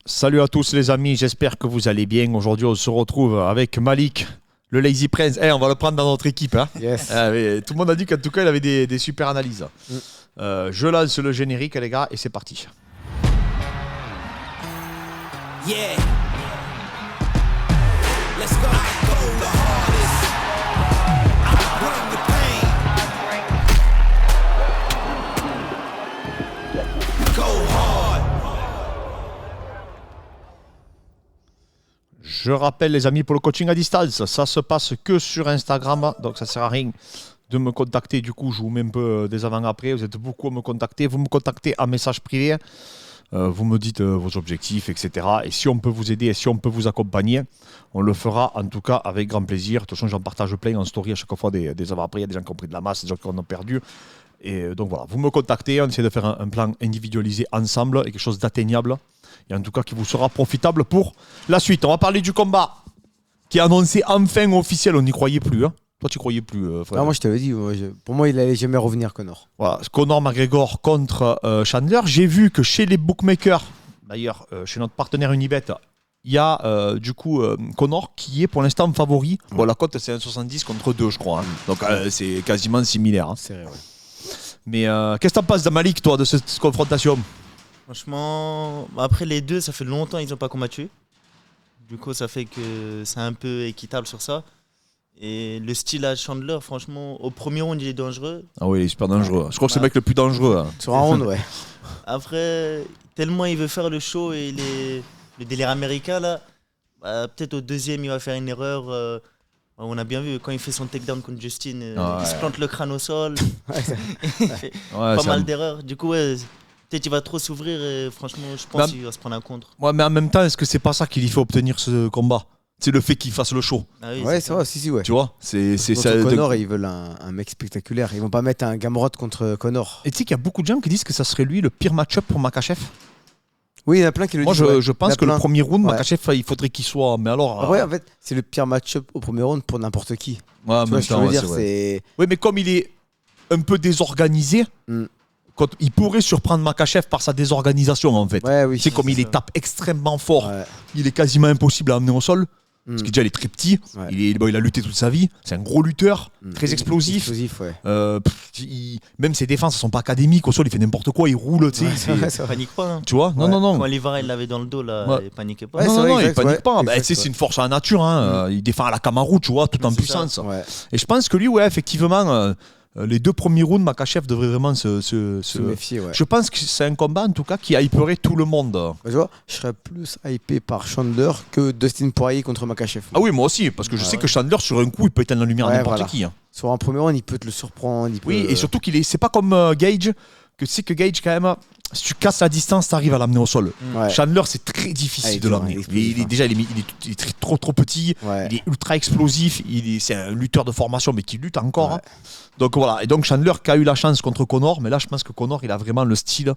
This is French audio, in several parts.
Salut à tous les amis, j'espère que vous allez bien. Aujourd'hui, on se retrouve avec Malik, le Lazy Prince. On va le prendre dans notre équipe. Hein. Yes. Tout le monde a dit qu'en tout cas, il avait des super analyses. Je lance le générique, les gars, et c'est parti. Yeah. Let's go. Go the hardest. I bring the pain. Go hard. Je rappelle les amis, pour le coaching à distance, ça se passe que sur Instagram, donc ça sert à rien de me contacter. Du coup, je vous mets un peu des avant-après. Vous êtes beaucoup à me contacter. Vous me contactez en message privé. Vous me dites vos objectifs, etc. Et si on peut vous aider et si on peut vous accompagner, on le fera en tout cas avec grand plaisir. De toute façon, j'en partage plein en story à chaque fois des avant-après. Il y a des gens qui ont pris de la masse, des gens qui en ont perdu. Et donc voilà, vous me contactez, on essaie de faire un plan individualisé ensemble et quelque chose d'atteignable. Et en tout cas qui vous sera profitable pour la suite. On va parler du combat qui est annoncé enfin officiel. On n'y croyait plus. Hein. Toi, tu croyais plus, Fred? Non, moi, je t'avais dit, pour moi, il allait jamais revenir, Conor. Voilà, Conor McGregor contre Chandler. J'ai vu que chez les bookmakers, d'ailleurs, chez notre partenaire Unibet, il y a du coup Conor qui est pour l'instant favori. Bon, la cote, c'est 1,70 contre 2, je crois. Hein. Donc, c'est quasiment similaire. Hein. C'est vrai, ouais. Mais qu'est-ce que tu en penses, Malik, toi, de cette confrontation? Franchement, après les deux, ça fait longtemps qu'ils n'ont pas combattu. Du coup, ça fait que c'est un peu équitable sur ça. Et le style à Chandler, franchement, au premier round, il est dangereux. Ah oui, il est super dangereux. Je crois que c'est le mec le plus dangereux. Hein. Sur un round, ouais. Après, tellement il veut faire le show et le délire américain, là, peut-être au deuxième, il va faire une erreur. On a bien vu, quand il fait son takedown contre Justin, il se plante le crâne au sol. Il fait pas mal d'erreurs. Du coup, peut-être il va trop s'ouvrir et franchement, je pense qu'il va se prendre un contre. Ouais, mais en même temps, est-ce que c'est pas ça qu'il faut obtenir ce combat? C'est le fait qu'il fasse le show. Ah oui, Ouais, c'est vrai, si, ouais. Tu vois, c'est ça. Conor, ils veulent un mec spectaculaire. Ils vont pas mettre un Gamrot contre Conor. Et tu sais qu'il y a beaucoup de gens qui disent que ça serait lui le pire match-up pour Makhachev. Oui, il y en a plein qui le disent. Moi, ouais. je pense que le premier round, Ouais. Makhachev, il faudrait qu'il soit. Mais alors. Ouais, en fait, c'est le pire match-up au premier round pour n'importe qui. Ouais, Tu vois ce que je veux dire, c'est. Oui, mais comme il est un peu désorganisé, il pourrait surprendre Makhachev par sa désorganisation, en fait. Ouais, oui. C'est comme il ça. les tape extrêmement fort. Ouais. Il est quasiment impossible à amener au sol. Parce que déjà, il est très petit. Ouais. Il a lutté toute sa vie. C'est un gros lutteur, très explosif. Explosif, ouais. Même ses défenses ne sont pas académiques. Au sol, il fait n'importe quoi. Il roule. Tu sais, Ouais, c'est- ouais, c'est vrai. Panique pas. Hein. Tu vois? Non, non, non. Quand Livara il l'avait dans le dos, là, Ouais. il paniquait pas. Ouais, c'est non, vrai, non, il exact, panique ouais. pas. Bah, Exact, tu sais, ouais. c'est une force à la nature. Hein. Il défend à la Kamaru, tu vois, tout en C'est puissance. ça. Ouais. Et je pense que lui, ouais, effectivement, les deux premiers rounds, Makhachev devrait vraiment Se méfier, ouais. Je pense que c'est un combat, en tout cas, qui hyperait tout le monde. Tu vois, je serais plus hypé par Chandler que Dustin Poirier contre Makhachev. Ah oui, moi aussi, parce que je sais que Chandler, sur un coup, il peut éteindre la lumière à Ouais, n'importe voilà. qui. Hein. Sur un premier round, il peut te le surprendre. Il peut, Oui, et surtout c'est pas comme Gage, que tu sais que Gage, quand même, si tu casses la distance, tu arrives à l'amener au sol. Ouais. Chandler, c'est très Ah, difficile il est de dur, l'amener. il est explosif, Déjà, il est trop petit, Ouais. il est ultra explosif, c'est un lutteur de formation, mais qui lutte encore. Ouais. Hein. Donc voilà, et donc Chandler qui a eu la chance contre Conor, mais là, je pense que Conor, il a vraiment le style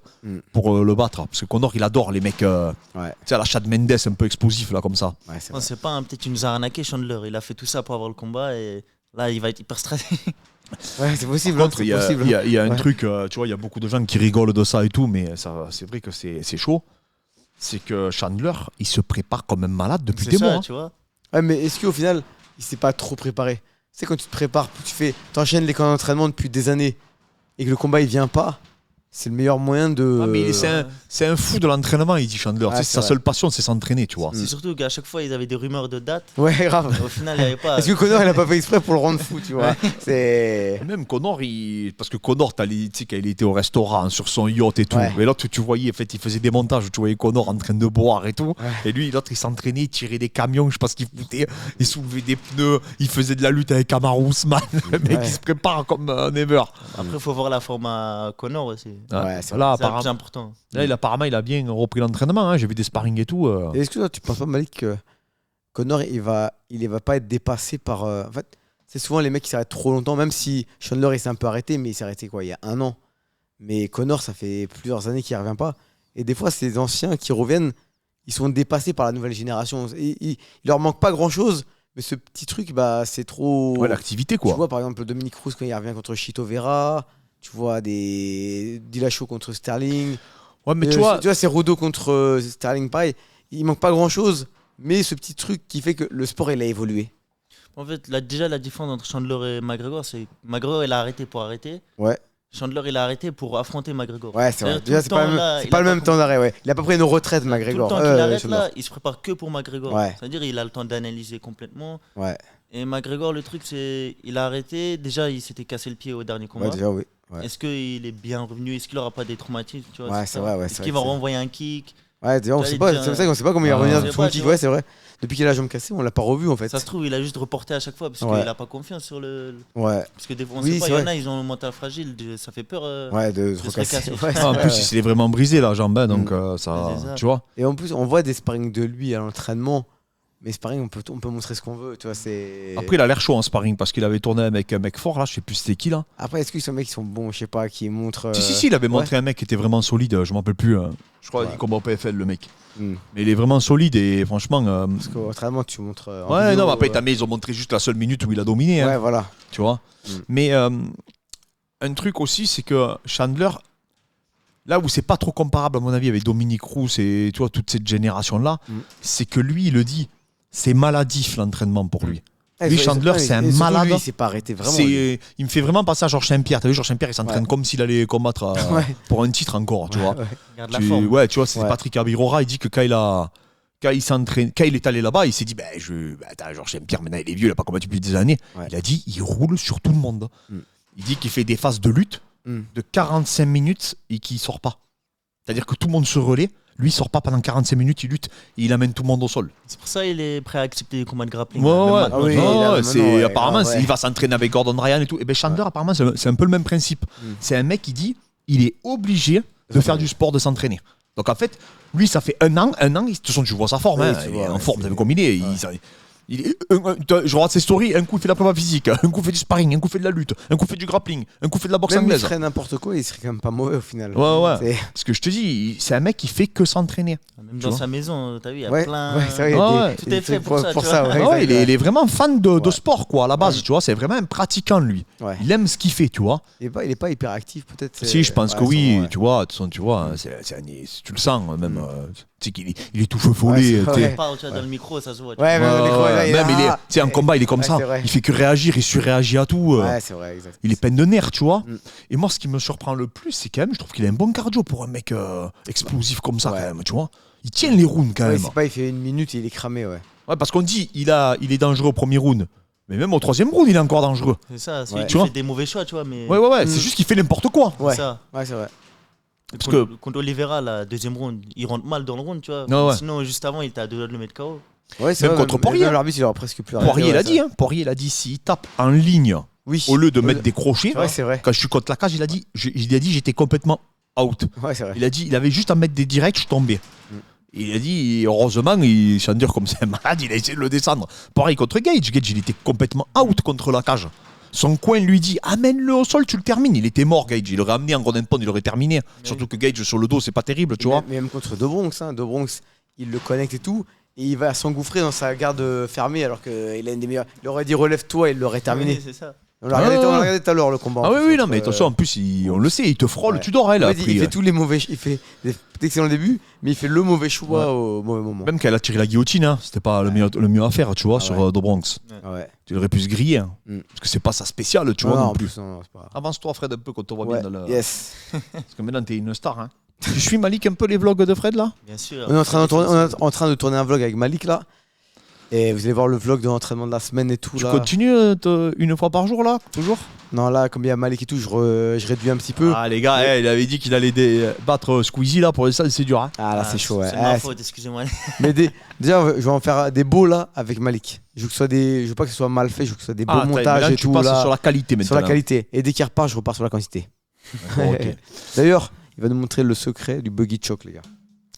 pour le battre. Parce que Conor, il adore les mecs, Ouais. tu sais, à la Chad Mendes, un peu explosif, là, comme ça. Ouais, c'est Non, vrai. c'est pas peut-être qu'il nous a arnaqué, Chandler. Il a fait tout ça pour avoir le combat et là, il va être hyper stressé. Ouais, c'est possible. Par contre, c'est il y a, possible. il y a- il y a un Ouais. truc, tu vois, il y a beaucoup de gens qui rigolent de ça et tout, mais ça, c'est vrai que c'est chaud. C'est que Chandler, il se prépare comme un malade depuis C'est des ça, mois. Hein. tu vois. Ouais, mais est-ce qu'au final, il s'est pas trop préparé? Tu sais, quand tu te prépares, t'enchaînes les camps d'entraînement depuis des années et que le combat il vient pas, c'est le meilleur moyen de. Ah, mais c'est un fou de l'entraînement, il dit Chandler. Ouais, C'est c'est sa vrai. seule passion, c'est s'entraîner, tu vois. C'est surtout qu'à chaque fois, ils avaient des rumeurs de date. Ouais, grave. Au final, il n'y avait pas. Est-ce que Conor il a pas fait exprès pour le rendre fou, tu vois? C'est. Même Conor, parce que Conor, tu sais, quand il était au restaurant, sur son yacht et tout, Ouais. et l'autre, tu voyais, en fait, il faisait des montages où tu voyais Conor en train de boire et tout, et lui, l'autre, il s'entraînait, il tirait des camions, je sais pas ce qu'il foutait, il soulevait des pneus, il faisait de la lutte avec Kamaru Usman, le mec, Ouais. il se prépare comme un ever. Après, il faut voir la forme à Connor aussi. Ouais, c'est Là, C'est le plus apparemment, important. apparemment, il a bien repris l'entraînement, hein, j'ai vu des sparring et tout. Et est-ce que toi, tu penses pas, Malik, que Conor il va pas être dépassé par. En fait, c'est souvent les mecs qui s'arrêtent trop longtemps, même si Chandler il s'est un peu arrêté, mais il s'est arrêté quoi, il y a 1 an. Mais Conor, ça fait plusieurs années qu'il ne revient pas. Et des fois, ces anciens qui reviennent, ils sont dépassés par la nouvelle génération. Il leur manque pas grand-chose, mais ce petit truc, bah, c'est trop. Ouais, l'activité, Tu quoi. vois, par exemple, Dominique Cruz quand il revient contre Chito Vera. Tu vois des Dillashaw contre Sterling. Ouais, mais tu vois, c'est Rudo contre Sterling, pareil. il manque pas grand-chose, mais ce petit truc qui fait que le sport, il a évolué. En fait, déjà, la différence entre Chandler et McGregor, c'est que McGregor, il a arrêté pour arrêter. Ouais. Chandler, il a arrêté pour affronter McGregor. Ouais, c'est vrai. C'est-à-dire, Déjà, tout c'est pas, le temps, là, c'est pas le même temps d'arrêt, ouais. Il a pas pris une retraite, Tout McGregor. le temps qu'il arrête, Chandler. là, il se prépare que pour McGregor. Ouais. C'est-à-dire, il a le temps d'analyser complètement. Ouais. Et McGregor, le truc, c'est il a arrêté. Déjà, il s'était cassé le pied au dernier combat. Ouais, déjà, oui. Ouais. Est-ce qu'il est bien revenu? Est-ce qu'il aura pas des traumatismes, tu vois, Ouais, c'est vrai, ouais, Est-ce c'est qu'il vrai va que c'est- renvoyer un kick? Ouais, déjà, on Là, sait il pas, dit, c'est ça qu'on sait pas comment il va Ah, revenir on de sait son pas, kick. tu vois. Ouais, c'est vrai. Depuis qu'il a la jambe cassée, on l'a pas revu en fait. Ça se trouve, il a juste reporté à chaque fois parce Ouais. qu'il a pas confiance sur le. Ouais. Parce que des fois, on Oui, sait pas, c'est il y en vrai. a, ils ont le mental fragile, ça fait peur. Ouais, de se se recasser. recasser. Ouais, c'est Ah, en vrai, plus, ouais. il s'est vraiment brisé la jambe, hein, donc Ouais, ça, c'est ça. tu vois. Et en plus, on voit des sparring de lui à l'entraînement. Mais sparring, on peut montrer ce qu'on veut, tu vois. C'est. Après, il a l'air chaud en sparring parce qu'il avait tourné avec un mec fort là, je sais plus c'était qui là. Après, est-ce que ces mecs qui sont bons, je sais pas, qui montrent. Si, il avait montré un mec qui était vraiment solide, je m'en rappelle plus. Je crois Ouais. qu'il combat au PFL le mec. Hmm. Mais il est vraiment solide et franchement. Parce qu'au entraînement, tu montres. En Ouais, vidéo, non, mais après, ils ont montré juste la seule minute où il a dominé, hein, Ouais, voilà. tu vois. Mm. Mais un truc aussi, c'est que Chandler, là où c'est pas trop comparable à mon avis avec Dominique Rousse et tu vois, toute cette génération-là, Mm. c'est que lui, il le dit, c'est maladif l'entraînement pour lui. Eh, Lui, et Chandler, et c'est un surtout malade. Lui, il s'est pas arrêté vraiment. lui. Il me fait vraiment penser à Georges Saint-Pierre. T'as vu, Georges Saint-Pierre, il s'entraîne Ouais. comme s'il allait combattre Ouais. pour un titre encore, tu vois. Ouais. Regarde la forme. Ouais, tu vois, c'est Ouais. Patrick Abirora, il dit que quand il est allé là-bas, il s'est dit, attends, Georges Saint-Pierre, maintenant il est vieux, il a pas combattu depuis des années. Ouais. Il a dit, il roule sur tout le monde. Mm. Il dit qu'il fait des phases de lutte Mm. de 45 minutes et qu'il sort pas. C'est-à-dire que tout le monde se relaie, lui il sort pas pendant 45 minutes, il lutte et il amène tout le monde au sol. C'est pour ça qu'il est prêt à accepter les combats de grappling. Ouais, Même ouais. maintenant, Ah oui, tu vois. il a- c'est maintenant, ouais, apparemment, grave, ouais. il va s'entraîner avec Gordon Ryan et tout. Et ben Chandler, apparemment, c'est un peu le même principe. Mm. C'est un mec qui dit, il est obligé de faire du sport, de s'entraîner. Donc en fait, lui, ça fait un an, de toute façon, tu vois sa forme, Oui, hein, tu il vois, est en ouais, forme, c'est- vous savez comme il est. Je regarde ses stories, un coup il fait de la prépa physique, un coup il fait du sparring, un coup il fait de la lutte, un coup il fait du grappling, un coup il fait de la boxe Même il anglaise. ferait n'importe quoi, il serait quand même pas mauvais au final. Ouais. C'est- Parce que je te dis, c'est un mec qui fait que s'entraîner. Même Tu dans vois. sa maison, t'as vu, il y a Ouais, plein. ouais, c'est vrai, il y a Ouais, des- ouais. Tout il y a est des fait trucs pour ça, tu vois. ouais, Ah ouais, exact, il est vraiment fan de Ouais. sport quoi, à la base, Ouais. tu vois, c'est vraiment un pratiquant lui. Ouais. Il aime ce qu'il fait, tu vois. Il est pas hyper actif, peut-être. Si, je pense ouais, que oui, sûrement, ouais. tu vois, de toute façon, tu vois, tu le sens même, tu sais qu'il il est tout feu follet. Ouais, c'est tu sais. vrai. Il parle, tu vois, dans le micro, ça se voit. tu Ouais, vois. même les croix, là, il est même là. il est, tu sais, en combat, il est comme Ouais, ça. c'est vrai. Il fait que réagir, il surréagit à tout. Ouais, c'est vrai, exact. Il est peine de nerfs, tu vois. Mm. Et moi, ce qui me surprend le plus, c'est quand même, je trouve qu'il a un bon cardio pour un mec explosif comme ça, Ouais. quand même, tu vois. Il tient les rounds quand Ouais, même. c'est pas, il fait une minute et il est cramé, ouais. Ouais, parce qu'on dit, il est dangereux au premier round. Mais même au troisième round, il est encore dangereux. C'est ça, c'est Ouais. lui Tu qui vois. fait des mauvais choix, tu vois. Mais Ouais, Mm. c'est juste qu'il fait n'importe quoi. Ouais, c'est ça. ouais, c'est vrai. Parce Contre Oliveira, la deuxième round, il rentre mal dans le round, tu vois. Ah ouais. Sinon, juste avant, il était à 2 doigts de le mettre KO. Ouais, c'est Même vrai, contre Poirier. Même l'arbitre, il aura presque plus Poirier, arrêté, il a ouais, dit, hein. Poirier, il a dit, s'il tape en ligne, Oui. au lieu de mettre des crochets, Ouais, c'est vrai. quand je suis contre la cage, il a dit, j'étais complètement out. Ouais, c'est vrai. Il a dit, il avait juste à mettre des directs, je tombais. Mm. Il a dit, heureusement, Chandler, comme c'est un malade, il a essayé de le descendre. Pareil contre Gage. Gage, il était complètement out contre la cage. Son coin lui dit, amène-le au sol, tu le termines. Il était mort, Gage. Il l'aurait amené en Golden Pound, il aurait terminé. Surtout que Gage, sur le dos, c'est pas terrible, tu vois. Mais même contre De Bronx, hein, De Bronx, il le connecte et tout. Et il va s'engouffrer dans sa garde fermée alors qu'il a une des meilleures. Il aurait dit relève-toi, il l'aurait terminé. Oui, c'est ça. On l'a regardé, Ah, on l'a ouais. regardé tout à l'heure le combat. Ah en oui, plus, oui, non, entre, mais attention, en plus, on le sait, il te frôle, ouais. tu dors, elle. En fait, il fait tous les mauvais. Il fait des excellents débuts, mais il fait le mauvais choix Ouais. au mauvais moment. Même qu'elle a tiré la guillotine, hein, c'était pas le mieux à faire, tu vois, Ah sur ouais. The Bronx. Ouais. Tu aurais pu se griller, hein, Mm. parce que c'est pas sa spéciale, tu Non, vois, non en plus. non, c'est pas. Avance-toi, Fred, un peu, quand on voit Ouais. bien dans le... Yes. Parce que maintenant, t'es une star, hein. Tu suis, Malik, un peu les vlogs de Fred, là? Bien sûr. On est en train de tourner un vlog avec Malik là. Et vous allez voir le vlog de l'entraînement de la semaine et tout Tu là. continues une fois par jour, là? Toujours? Non, là, comme il y a Malik et tout, je réduis un petit peu. Ah, les gars, il avait dit qu'il allait battre Squeezie, là, pour les salles, c'est dur, hein. Ah là, c'est chaud, ouais. C'est ma Ah, faute, excusez-moi. mais déjà, je vais en faire des beaux là avec Malik. Je veux je veux pas que ce soit mal fait, je veux que ce soit des beaux montages là, et tu tout passes là. sur la qualité, maintenant. Sur la qualité. Et dès qu'il repart, je repars sur la quantité. D'accord, ok. D'ailleurs, il va nous montrer le secret du buggy choke, les gars.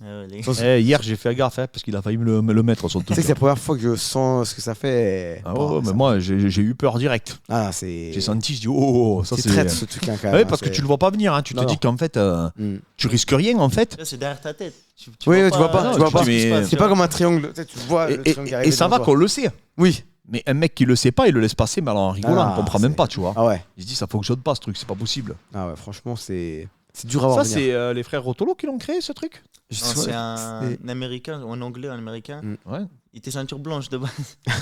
Ah ouais, les- Tu Hier, j'ai fait gaffe, hein, parce qu'il a failli me le mettre, son sais truc. que c'est la première fois que je sens ce que ça fait. Ah ouais, mais moi, j'ai eu peur direct. Ah, c'est. J'ai senti, je dis, oh, ça C'est c'est... traite ce truc, hein, quand même. Ouais, hein, parce que c'est- tu le vois pas venir, hein. Tu te Non, dis non. qu'en fait, Hmm. tu risques rien, en fait. Là, c'est derrière ta tête. Tu Oui, tu vois pas, non, tu vois tu pas. dis, mais- C'est pas comme un triangle. Tu sais, tu vois Et, le triangle qui arrive et ça devant va toi. qu'on le sait. Oui. Mais un mec qui le sait pas, il le laisse passer, mais alors en rigolant, Ah, on comprend même c'est- pas, tu vois. Ah ouais. Il se dit, ça fonctionne pas, ce truc, c'est pas possible. Ah ouais, franchement, c'est. C'est dur à voir. Ça, venir. c'est les frères Rotolo qui l'ont créé, ce truc. Je Non, sais- c'est un c'est- américain, ou un anglais, un américain. Ouais, Il était ceinture blanche de base.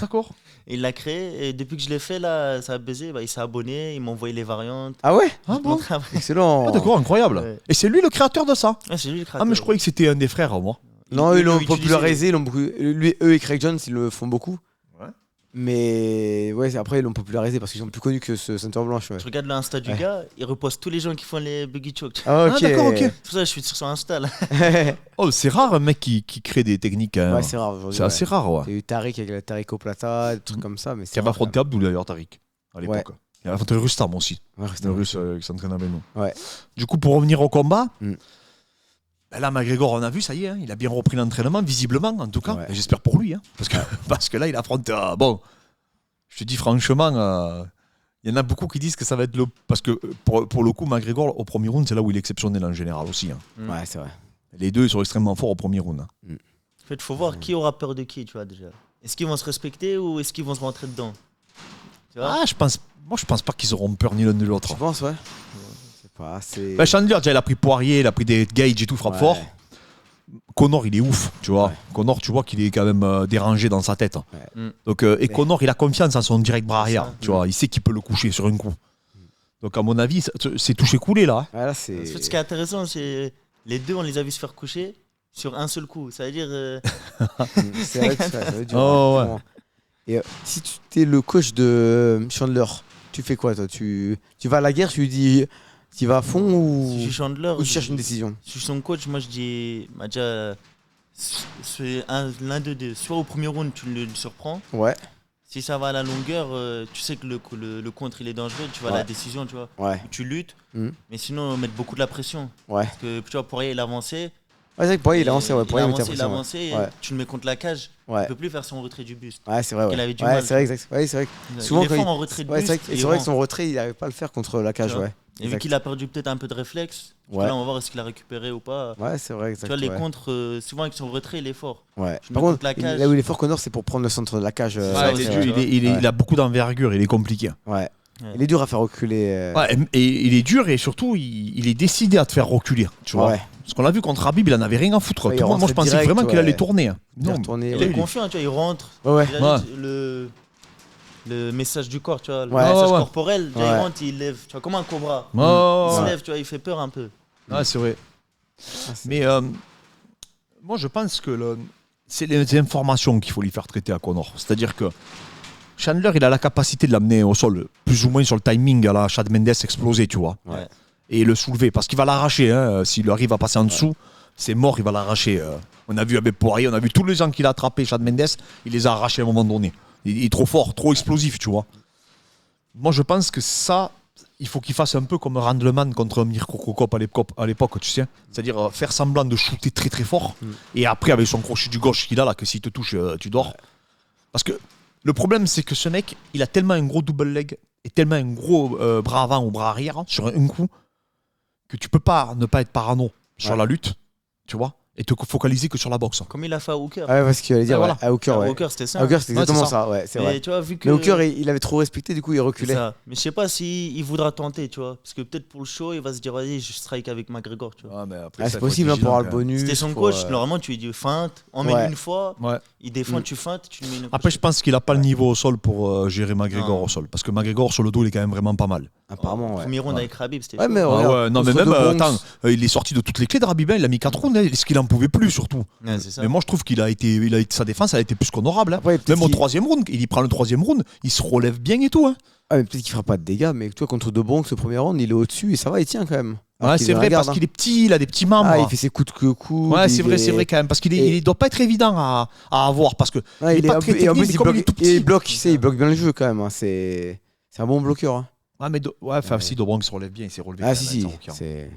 d'accord. Et il l'a créé. Et depuis que je l'ai fait, là, ça a baisé. Bah, il s'est abonné. Il m'a envoyé les variantes. Ah ouais. Ah Je te bon montre après. Excellent. Ah, d'accord, incroyable. Ouais. Et c'est lui le créateur de ça. Ah, c'est lui le Ah, créateur. mais je croyais que c'était un des frères, moi. Non, ils l'ont utilisé. popularisé, ils l'ont beaucoup. Lui, eux et Craig Jones, ils le font beaucoup. Ouais. Mais ouais, après ils l'ont popularisé parce qu'ils sont plus connus que ce ceinture blanche. Ouais. Je regarde l'insta du Ouais. gars. Il reposte tous les gens qui font les buggy choke. Ah, Ah, d'accord, ok. C'est pour ça que je suis sur son Insta là. Oh, c'est rare un mec qui crée des techniques. Hein. Ouais, c'est rare aujourd'hui. C'est assez rare, ouais. Il y a eu Tariq avec la Tariq Plata, des trucs comme ça. Mais Qui c'est avait rare, affronté Abdou d'ailleurs, Tariq, à l'époque. Il a affronté Rustam aussi. quand même. Ouais, C'est un russe qui s'entraîne avec nous. Ouais. Du coup, pour revenir au combat, Mm. ben là, McGregor, on a vu, ça y est, hein, il a bien repris l'entraînement, visiblement, en tout cas. Ouais. Et j'espère pour lui, hein, parce que là, il affronte. Bon, je te dis franchement, il y en a beaucoup qui disent que ça va être le. Parce que pour le coup, McGregor, au premier round, c'est là où il est exceptionnel en général aussi. Hein. Ouais, c'est vrai. Les deux, ils sont extrêmement forts au premier round. Hein. En fait, faut voir qui aura peur de qui, tu vois déjà. Est-ce qu'ils vont se respecter ou est-ce qu'ils vont se rentrer dedans? Tu vois? Ah, je pense pas qu'ils auront peur ni l'un ni l'autre. Je pense, ouais. Je sais pas, c'est. Ben, Chandler, déjà, il a pris Poirier, il a pris des Gage et tout, frappe Ouais. fort. Connor, il est ouf, tu vois. Ouais. Connor, tu vois qu'il est quand même dérangé dans sa tête. Ouais. Mm. Donc, et Connor, il a confiance en son direct bras arrière, ça. tu vois. Il sait qu'il peut le coucher sur un coup. Donc, à mon avis, c'est touché coulé là. Hein. Ouais, là, En fait, ce qui c'est. est intéressant, c'est les deux, on les a vus se faire coucher sur un seul coup. Ça veut dire. C'est vrai que ça va être dur. Oh, ouais. vraiment. Et si tu es le coach de Chandler, tu fais quoi, toi? Tu vas à la guerre, tu lui dis. Tu vas à fond ou. Si je suis Chandler, Ou tu cherches une décision? si je suis son coach, moi je dis. Bah, déjà, c'est l'un de deux. Soit au premier round, tu le surprends. Ouais, Si ça va à la longueur, tu sais que le contre il est dangereux, tu vas à Ouais. la décision, tu vois. ouais, Tu luttes, Mhm. mais sinon mettre beaucoup de la pression. ouais. Parce que tu vois, Poirier il a avancé. Ouais, c'est vrai que Poirier, il a avancé, ouais. Il a Poirier, il mettait avancé, la il a pression, avancé, ouais. et tu le mets contre la cage. Ouais. Il peut plus faire son retrait du buste. Ouais, c'est vrai, ouais. qu'il avait du Ouais, mal, c'est vrai, exact. Ouais, c'est vrai. que Souvent, il est quand fort il- en retrait de Ouais, buste. c'est vrai, que- et c'est vrai il que son retrait, il n'arrive pas à le faire contre la cage, Tu vois. ouais. Et vu Exact. qu'il a perdu peut-être un peu de réflexe, Ouais. là on va voir est-ce qu'il a récupéré ou pas. Ouais, c'est vrai, exact. Tu vois, les ouais. contres, souvent avec son retrait, il est fort. Ouais. Je Par mets contre, contre la cage. là où il est fort, Connor, c'est pour prendre le centre de la cage. Ouais, Ouais, il il, est est dur, dur, tu il a beaucoup d'envergure, il est compliqué. Ouais. Ouais. Il est dur à faire reculer. Ouais, et il est dur et surtout, il est décidé à te faire reculer. Tu vois. Ouais. Parce qu'on l'a vu contre Habib, il en avait rien à foutre. Ouais, Tout le monde, moi, je rentrait pensais direct, vraiment qu'il ouais. allait tourner. Il est Non, retourné, Il ouais. est confiant, tu vois, il rentre. Ouais, ouais. Il a Ouais. juste le message du corps, tu vois, le Ouais. message Ouais, ouais. corporel. Déjà, Ouais. il rentre, il lève, tu vois, comme un cobra. Ouais, Il ouais, se ouais. lève, tu vois, il fait peur un peu. Ouais, c'est vrai. Ah, c'est- Mais moi, je pense que c'est les informations qu'il faut lui faire traiter à Connor. C'est-à-dire que Chandler, il a la capacité de l'amener au sol, plus ou moins sur le timing à la Chad Mendes exploser, tu vois. Ouais. Et le soulever, parce qu'il va l'arracher. Hein. S'il arrive à passer en dessous, c'est mort, il va l'arracher. On a vu avec Poirier, on a vu tous les gens qu'il a attrapés, Chad Mendes, il les a arrachés à un moment donné. Il est trop fort, trop explosif, tu vois. Moi, je pense que ça, il faut qu'il fasse un peu comme Randleman contre Mirko Krokop à l'époque, tu sais. C'est-à-dire faire semblant de shooter très très fort. Et après, avec son crochet du gauche qu'il a là, que s'il te touche, tu dors. Parce que le problème, c'est que ce mec, il a tellement un gros double leg et tellement un gros bras avant ou bras arrière sur un coup que tu peux pas ne pas être parano sur Ouais. la lutte, tu vois, et te focaliser que sur la boxe. Comme il a fait à Hooker. Ouais, parce qu'il allait dire, Ouais, ouais. voilà. À Hooker, ouais. Hooker, c'était ça. À Hooker, c'est Ouais, exactement c'est ça, ouais, c'est Mais vrai. tu vois, vu que. Mais Hooker, il avait trop respecté, du coup, il C'est reculait. ça. Mais je sais pas si il voudra tenter, tu vois. Parce que peut-être pour le show, il va se dire, vas-y, je strike avec McGregor, tu vois. mais après, Ah, c'est possible, hein, pour avoir le bonus. C'était son faut, coach, normalement, tu lui dis feinte, emmène Ouais. une fois, Ouais. il défend, Mm. tu feintes, tu lui mets une Après, je pense qu'il a pas le niveau au sol pour gérer McGregor Non. au sol. Parce que McGregor, sur le dos, il est quand même vraiment pas mal. Apparemment, ouais. Premier round Ouais. avec Khabib, c'était Ouais, chaud. mais Ah regarde, ouais, non, mais contre même, De Bronx, attends, il est sorti de toutes les clés de Rabibin, il a mis 4 rounds, hein, parce qu'il en pouvait plus surtout. Ouais, c'est ça. Mais moi, je trouve qu'il a été, sa défense, elle a été plus qu'honorable. Hein. Après, peut-être Même au qu'il- 3e round, il y prend le 3e round, il se relève bien et tout. Hein. Ah, mais peut-être qu'il fera pas de dégâts, mais tu vois, contre De Bronx, le premier round, il est au-dessus et ça va, il tient quand même. Alors Ouais, qu'il c'est vrai, regarde, parce qu'il est petit, il a des petits membres. Ah, il fait ses coups de coude. Ouais, il c'est vrai, est- c'est vrai quand même, parce qu'il Et- il doit pas être évident à avoir, parce que Ouais, il est il est pas très et en technique, plus, mais comme il est tout petit. il bloque, tu sais, il bloque bien le jeu quand même. Hein. C'est un bon bloqueur. Hein. Ouais, mais si Dobronx se relève bien, il s'est relevé. Ah, quand si, même, si. avec son requin. c'est-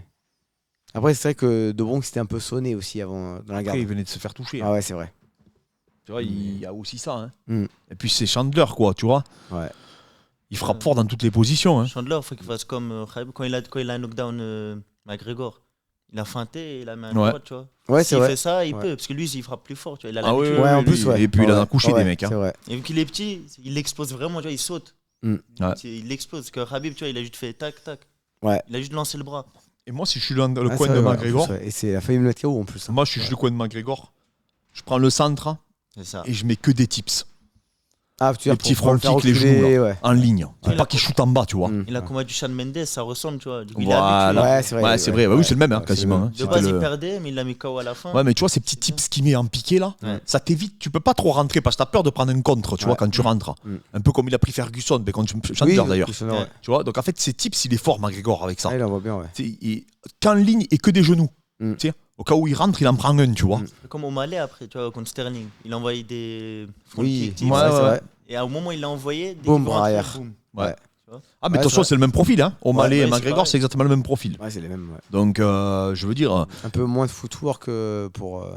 Après, c'est vrai que De Bronx était un peu sonné aussi avant dans la Après, garde. il venait de se faire toucher. Ah, ouais, c'est vrai. Tu vois, il y a aussi ça. Hein. Mm. Et puis c'est Chandler, quoi, tu vois. Ouais. Il frappe fort dans toutes les positions. Hein. Chandler, il faut qu'il fasse comme Khabib quand il a un knockdown McGregor. Il a feinté et il a mis un Ouais. droite, tu vois. Ouais, c'est S'il vrai. fait ça, il Ouais. peut, parce que lui, il frappe plus fort, tu vois. Il a Ah oui, l'habitude. Ouais, en plus, ouais. Et puis il en a Ouais, couché ouais, des mecs. Hein. C'est vrai. Et vu qu'il est petit, il explose vraiment, tu vois, il saute. Mm. Ouais. Il explose. Parce que Khabib, tu vois, il a juste fait tac, tac. Ouais. Il a juste lancé le bras. Et moi, si je suis dans le Ah, coin c'est de vrai, ouais, McGregor, en plus, ouais. Et c'est la failli me mettre KO en plus. Hein. moi, je suis le coin de McGregor, je prends le centre C'est ça. et je mets que des tips. Ah, tu Les vois, petits pour le front faire kicks, les reculer, genoux, ouais. En ligne. Pour Il pas a- qu'il shoot en bas, tu vois. Mm. Et la Ouais. combat du Shawn Mendes, ça ressemble, tu vois. Du coup, il est Voilà. habitué. Ouais, c'est vrai. Ouais, c'est vrai. Bah oui, c'est le même, hein, Ouais, quasiment. c'est le hein. même. De C'était base, il le- perdait, mais il l'a mis KO à la fin. Ouais, mais tu vois, ces petits tips qu'il met en piqué là, Ouais. ça t'évite. Tu peux pas trop rentrer parce que t'as peur de prendre un contre, tu vois, Ouais. quand tu rentres. Mm. Un peu comme il a pris Ferguson, mais contre Oui, Chandler d'ailleurs. Chandler, ouais. Tu vois, donc en fait, ces tips, il est fort, McGregor, avec ça. Ah, il en voit bien, ouais. Qu'en ligne et que des genoux. Mm. Tu sais, au cas où il rentre, il en prend un, tu vois. Mm. Comme O'Malley après, tu vois, contre Sterling. Il a envoyé des front Oui, kicks, tips. Ouais, c'est ouais. vrai. Et au moment où il l'a envoyé, dès Boum, qu'il veut rentrer, arrière. boum. Ouais. Ouais. Ah, mais de Ouais, toute façon, c'est c'est le même profil. Hein. O'Malley Ouais, et c'est McGregor, pareil. c'est exactement le même profil. Ouais, c'est les mêmes, ouais. Donc, je veux dire. Un peu moins de footwork que pour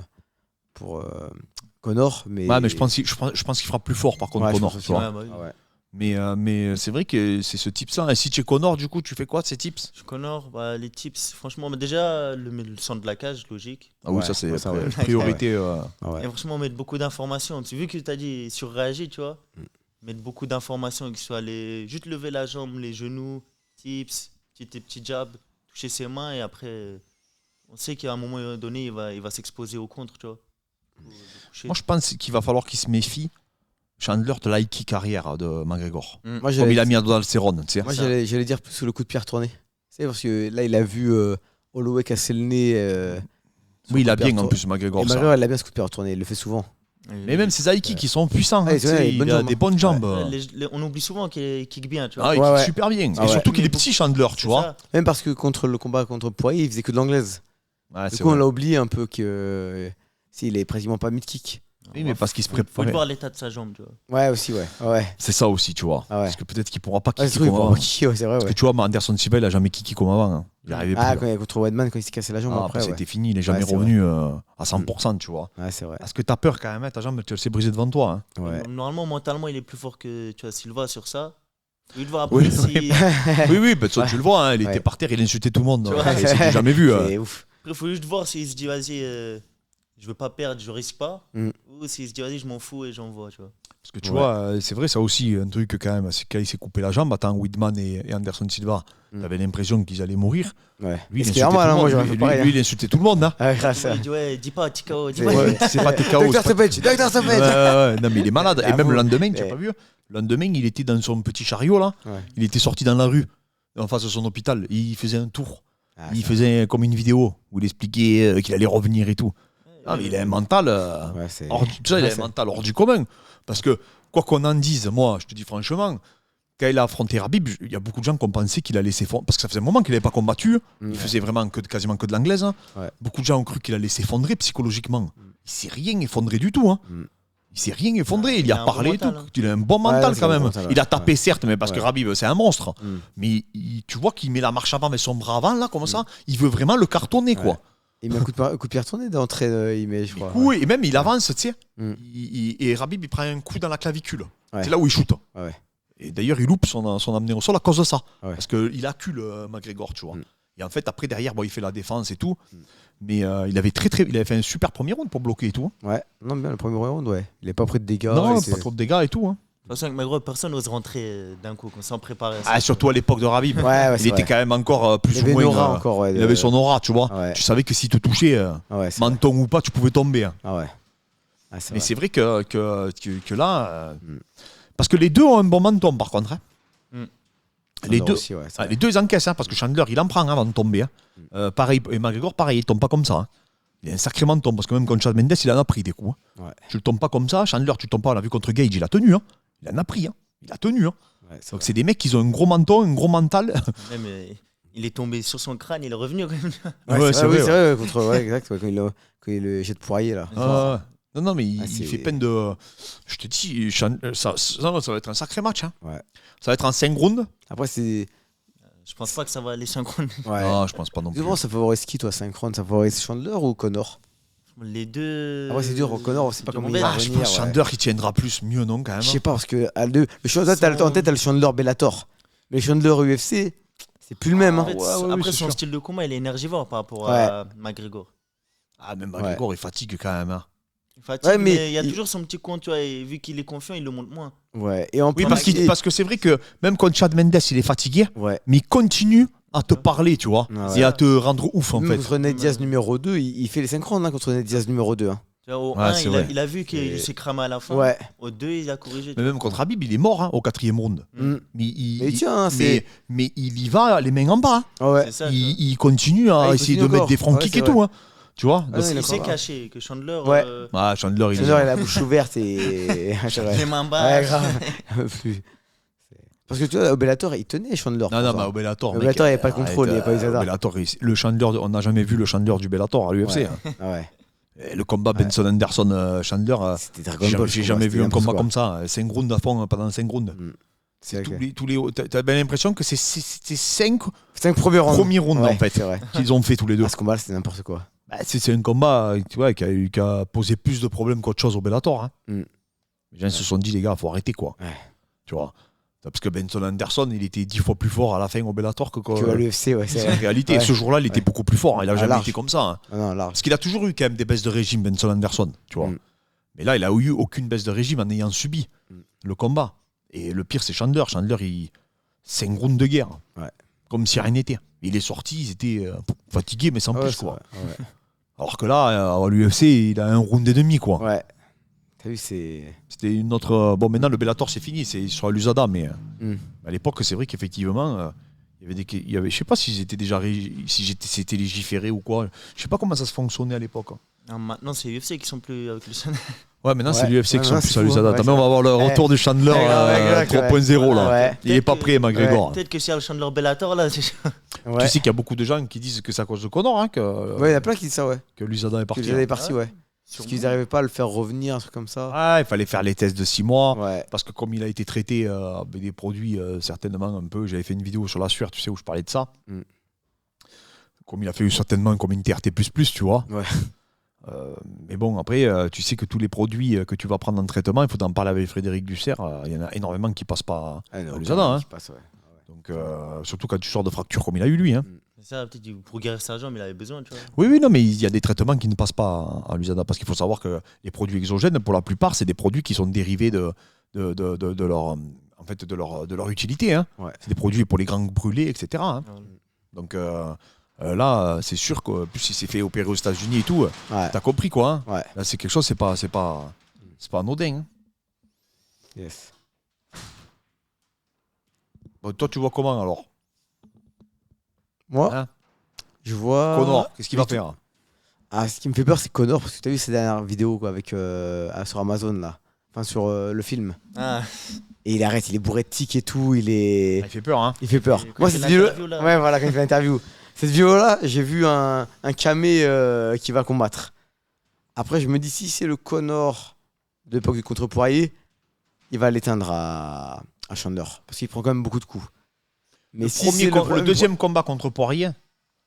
Connor, mais. Ouais, mais je pense qu'il fera plus fort, par contre, Ouais, je Connor. pense Tu vois. Ouais, bah oui. Ah ouais. Mais c'est vrai que c'est ce tips-là. Et si tu es Connor, du coup, tu fais quoi de ces tips? Je Connor, bah, les tips, franchement, mais déjà, le centre de la cage, logique. Ah oui, Ouais, ça, c'est ouais, ça, ouais. priorité. Ah ouais. Et franchement, mettre beaucoup d'informations. Tu vu que tu as dit surréagir, tu vois, Mm. mettre beaucoup d'informations, que ce soit juste lever la jambe, les genoux, tips, petits jabs, toucher ses mains, et après, on sait qu'à un moment donné, il va s'exposer au contre, tu vois. Moi, je pense qu'il va falloir qu'il se méfie, Chandler, de l'high kick arrière de McGregor. Moi, Comme j'allais il a mis à dos dans le Céron, tu sais. moi, Ça. j'allais dire plus sur le coup de pied retourné. C'est parce que là, il a vu Holloway casser le nez. Oui, il a coup de pied bien en retourné. plus, Et McGregor. ça. McGregor, il a bien ce coup de pied retourné, il le fait souvent. Mais même ses high kicks, ils sont puissants. Ouais, hein, tu sais, bonnes il a jambes, des hein. bonnes jambes. On oublie souvent qu'il kick bien, tu vois. Ah, il Ouais, kick ouais. super bien. Ah Et ouais. surtout qu'il est Mais petit, Chandler, tu C'est vois. ça. Même parce que contre le combat contre Poirier, il faisait que de l'anglaise. Ouais, Du c'est coup, on vrai. l'a oublié un peu que. Il est pratiquement pas mid-kick. Oui, mais parce qu'il se Faut prépare. voir l'état de sa jambe, tu vois. Ouais, aussi, ouais. Ouais. C'est ça aussi, tu vois. Ah ouais. Parce que peut-être qu'il pourra pas Ouais, kicker c'est vrai, comme il avant. va kicker, ouais, c'est vrai, Parce que ouais. tu vois, Anderson Silva, il a jamais kické comme avant. hein. Il arrivait Ah, plus. contre Weidman, quand il s'est cassé la jambe Ah, après, après, ouais. c'était fini, il est jamais Ouais, c'est revenu à 100%, tu vois. Ouais, c'est vrai. Parce que t'as peur quand même, hein, ta jambe, tu le sais briser devant toi. hein. Ouais. Normalement, mentalement, il est plus fort que tu vois, Silva sur ça. Il doit Oui, après, si... Oui, oui, bah, tu le vois, hein, il était Ouais. par terre, il insultait tout le monde. Tu donc, vois. C'est du jamais vu. C'est ouf. Après, il faut juste voir s'il se dit, vas-y, je veux pas perdre, je risque pas. Mm. Ou s'il se dit, vas-y, je m'en fous et j'envoie, tu vois. Parce que tu Ouais. vois, c'est vrai, ça aussi, un truc quand même, c'est quand il s'est coupé la jambe, attends, Weidman et Anderson Silva, Mm. t'avais l'impression qu'ils allaient mourir. Ouais. Lui, il Ce qui est insultait normal, tout hein, le moi monde. j'aurais fait Lui, pareil. lui, il insultait tout le monde. Hein. Ah, grâce à. Il dit, ouais, dis pas TKO, dis C'est- pas. Ouais, c'est pas TKO. Docteur c'est pas- Stoppage, Docteur Ouais, Stoppage. ouais, non, mais il est malade. Et même Avoue. le lendemain, tu Ouais. n'as pas vu? Le lendemain, il était dans son petit chariot, là. Ouais. Il était sorti dans la rue, en face de son hôpital. Il faisait un tour. Ah, Il ça- faisait comme une vidéo où il expliquait qu'il allait revenir et tout. Ah, mais il a un mental. Ouais, c'est. Hors du, ça, il a Ouais, un mental hors du commun. Parce que, quoi qu'on en dise, moi, je te dis franchement, quand il a affronté Rabib, il y a beaucoup de gens qui ont pensé qu'il allait s'effondrer. Parce que ça faisait un moment qu'il n'avait pas combattu. Mm. Il faisait vraiment quasiment que de l'anglaise. hein. Ouais. Beaucoup de gens ont cru qu'il allait s'effondrer psychologiquement. Il s'est rien effondré du tout. Hein. Mm. Il s'est rien effondré. Il y Il a a un parlé bon et tout. mental, hein. Il a un bon mental c'est quand un bon même. mental, Il a ouais. tapé certes, mais parce que Ouais. Rabib, c'est un monstre. Mm. Mais tu vois qu'il met la marche avant avec son bras avant, là, comme ça. Il veut vraiment le cartonner, quoi. Ouais. Il met un coup de pied retourné d'entrée, il met, je crois. Oui, et même il avance, tu sais. Mm. Et Rabib, il prend un coup dans la clavicule. Ouais. C'est là où il shoot. Ouais. Et d'ailleurs, il loupe son amené au sol à cause de ça. Ouais. Parce qu'il accule McGregor, tu vois. Mm. Et en fait, après, derrière, bon, il fait la défense et tout. Mm. Mais il avait il avait fait un super premier round pour bloquer et tout. Ouais. Non, bien, le premier round, ouais. Il est pas pris de dégâts. non, il s'est- pas trop de dégâts et tout. Hein. De toute façon, avec McGregor, personne n'ose rentrer d'un coup, sans préparer. Ah, surtout à l'époque de Rabib. Ouais, ouais, il c'est était vrai. quand même encore plus Il ou avait une moins. aura encore, ouais. Il avait son aura, tu vois. Ouais. Tu savais que si te touchais, Ah ouais, c'est vrai. menton ou pas, tu pouvais tomber. hein. Ah ouais. Ah, c'est Mais vrai. c'est vrai que là. Mm. Parce que les deux ont un bon menton, par contre. hein. Les Chandler deux, aussi, ouais, c'est Ah, vrai. les deux ils encaissent, hein, parce que Chandler, il en prend avant de tomber. hein. Pareil, et McGregor, pareil, il tombe pas comme ça. hein. Il a un sacré menton, parce que même contre Chad Mendes, il en a pris des coups. hein. Ouais. Tu le tombes pas comme ça. Chandler, tu le tombes pas, on l'a vu contre Gage, il a tenu. hein. Il en a pris. hein. Il a tenu. hein. Ouais, c'est Donc vrai. c'est des mecs qui ont un gros menton, un gros mental. Même, il est tombé sur son crâne, il est revenu quand même. Ouais, Ouais, c'est c'est vrai, vrai, oui, c'est vrai, ouais, contre, ouais, exact, ouais, quand il le jette Poirier, là. Ah, non, non, mais il, Ah, c'est- il fait peine de. Je te dis, ça va être un sacré match. hein. Ouais. Ça va être en 5 rounds. Après, c'est. Je pense pas que ça va aller synchrone. Ouais. Ah, je pense pas non plus. Souvent, ça favorise qui, toi, synchrone? Ça favorise Chandler ou Connor? Les deux. Ah ouais, c'est dur, Connor, on sait pas comment il va Ah, je revenir, pense que ouais. Chandler, il tiendra plus, mieux, non, quand même. Je sais pas, parce que à deux, le Chandler, en tête, t'as le Chandler Bellator. Mais le Chandler UFC, c'est plus le même. En Hein. fait, ouais, après, c'est son sûr. style de combat, il est énergivore par rapport à McGregor. Ah, même McGregor, il fatigue quand même. hein. Il fatigue, Ouais, mais mais il y a il- toujours son petit compte, tu vois, et vu qu'il est confiant, il le montre moins. Ouais. Et en Oui, plus, parce que c'est vrai que même quand Chad Mendes, il est fatigué, Ouais. mais il continue à te parler, tu vois, Ah ouais. et à te rendre ouf, en Même fait. contre Ned Diaz numéro 2, il fait les 5 rounds contre Ned Diaz numéro 2. Hein. Tu vois, au Ouais, 1, c'est vrai. il a vu qu'il Et- s'est cramé à la fin. Ouais. Au 2, il a corrigé. Mais même contre Habib, il est mort, hein, au 4e round. Mm. Mais il, Mais tiens, c'est. mais il y va les mains en bas. Hein. Ah ouais. C'est ça. tu vois. Il continue à Ah, il essayer continue de mettre encore. des front Ouais, kicks c'est et tout. vrai. Hein. Tu vois Ah, donc- oui, Il d'accord, s'est là. caché, que Chandler. Ouais. Ah, Chandler, il Chandler, il a la bouche ouverte et. Les mains basses. Ouais, grave. Plus. Parce que tu vois, au Bellator, il tenait Chandler. Non, pour non, ça. mais au Bellator. Au mec, Bellator, il n'y avait pas le arrête, contrôle, il n'y avait pas les au Zada. Bellator, le Chandler, on n'a jamais vu le Chandler du Bellator à l'UFC. Ouais. Hein. Ah ouais. Et le combat Benson Anderson Chandler, C'était Dragon Ball. j'ai ce jamais combat, vu un c'était combat n'importe comme ça. 5 rounds à fond pendant 5 rounds. quoi. C'est vrai que- T'as bien l'impression que c'est 5 5 premiers rounds. premiers rounds Ouais, en fait C'est vrai. qu'ils ont fait tous les deux. Ah, ce combat, c'était n'importe quoi. Bah, c'est un combat tu vois, qui a posé plus de problèmes qu'autre chose au Bellator. Hein. Mm. Les gens se sont dit, les gars, faut arrêter quoi. Ouais. Tu vois. Parce que Benson Anderson, il était 10 fois plus fort à la fin au Bellator que Que à l'UFC, ouais, c'est c'est en vrai. réalité. Ouais. Ce jour-là, il était Ouais. beaucoup plus fort. Il a Ah, jamais large. été comme ça. Hein. Ah non, large. Parce qu'il a toujours eu quand même des baisses de régime, Benson Anderson. Tu vois. Mm. Mais là, il a eu aucune baisse de régime en ayant subi Mm. le combat. Et le pire, c'est Chandler. Chandler, c'est une round de guerre. Ouais. Comme si rien n'était. Il est sorti, ils étaient fatigués, mais sans Ah plus. ouais, c'est Quoi. vrai. Ouais. Alors que là, à l'UFC, il a un round et demi. Quoi. Ouais. T'as vu, c'est. C'était une autre. Bon, maintenant, le Bellator, c'est fini. C'est sur l'USADA. Mais Mm. à l'époque, c'est vrai qu'effectivement, il y avait. Je sais pas s'ils étaient déjà. C'était légiféré ou quoi. Je sais pas comment ça se fonctionnait à l'époque. Hein. Non, maintenant, c'est UFC qui sont plus avec le Chandler. Ouais, maintenant, c'est Ouais. l'UFC qui Ouais, sont non, plus c'est à fou, l'USADA. ouais, Demain, on va avoir le Ouais. retour du Chandler Ouais, exact, 3.0 là. Ouais. Il est pas prêt, McGregor. Peut-être que s'il y a le Chandler Bellator, là, c'est. Ouais. Tu sais qu'il y a beaucoup de gens qui disent que c'est à cause de Conor hein, Ouais, il y en a plein qui disent ça, ouais. que l'USADA est Que parti. les est parti, ouais. Parce Sûrement. qu'ils n'arrivaient pas à le faire revenir, un truc comme ça. Ah, il fallait faire les tests de 6 mois. Ouais. Parce que comme il a été traité avec des produits certainement un peu, j'avais fait une vidéo sur la sueur, tu sais, où je parlais de ça. Mm. Comme il a fait certainement comme une TRT++, tu vois. Ouais. Mais bon, après, tu sais que tous les produits que tu vas prendre en traitement, il faut en parler avec Frédéric Dussert, il y en a énormément qui passent pas. Ah, non, l'USADA, hein. qui passe, ouais. Donc, surtout quand tu sors de fracture comme il a eu lui. Hein. C'est ça, peut-être pour guérir sa jambe, il avait besoin, tu vois. Oui, oui, non, mais il y a des traitements qui ne passent pas à l'USADA parce qu'il faut savoir que les produits exogènes, pour la plupart, c'est des produits qui sont dérivés de leur, en fait, de leur utilité. Hein. Ouais. C'est des produits pour les grands brûlés, etc. Hein. Ouais. Donc là, c'est sûr que plus il s'est fait opérer aux États-Unis et tout, Ouais. t'as compris quoi. Hein. Ouais. Là, c'est quelque chose, c'est pas anodin. Hein. Yes. Bon, toi, tu vois comment alors Moi, Hein je vois. Conor, qu'est-ce qu'il va faire Ah, ce qui me fait peur, c'est Conor, parce que tu as vu ces dernières vidéos quoi, avec, sur Amazon, là. Enfin, sur le film. Ah, Et il arrête, il est bourré de tics et tout, il est. Il fait peur, hein. Il fait peur. Et quand Moi, il fait cette vidéo. l'interview, là. Ouais, voilà, quand il fait l'interview. Cette vidéo-là, j'ai vu un camé qui va combattre. Après, je me dis, si c'est le Conor de l'époque du contre-Poirier, il va l'éteindre à Chandler. Parce qu'il prend quand même beaucoup de coups. Mais si c'est Le deuxième combat contre Poirier,